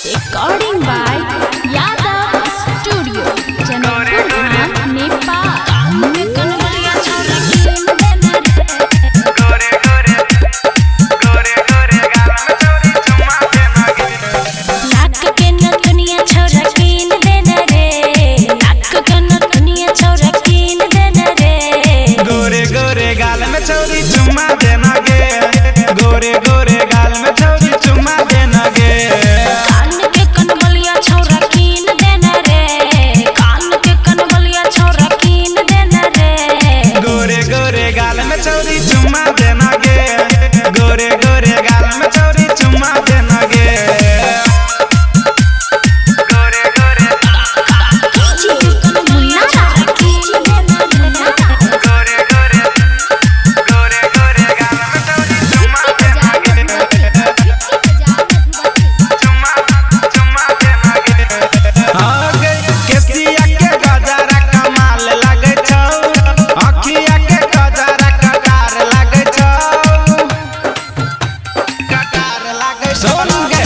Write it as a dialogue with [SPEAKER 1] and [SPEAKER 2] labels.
[SPEAKER 1] Recording by Yadav Studio, Janakpur, Nepal.
[SPEAKER 2] गोरे गोरे गाल में छौरी चुम्मा देना गे, गोरे गोरे गाल में छौरी चुम्मा देना गे।
[SPEAKER 1] कान के कनबलिया छौरा कीन देना रे, कान के कनबलिया छौरा कीन देना रे।
[SPEAKER 2] गोरे गोरे गाल में छौरी चुम्मा देना गे, गोरे गोरे गाल में छौरी चुम्मा देना गे। गोरे गोरे
[SPEAKER 1] मुन्ना कीन देना रे।
[SPEAKER 2] गोरे गोरे गोरे गोरे गाल में छौरी चुम्मा देना गे, चुम्मा चुम्मा देना गे। हाँ गे केसिया के गजरा कमाल लगे छौ, अखिया के गजरा कटार लगे छौ, कटार लगे छौ गे।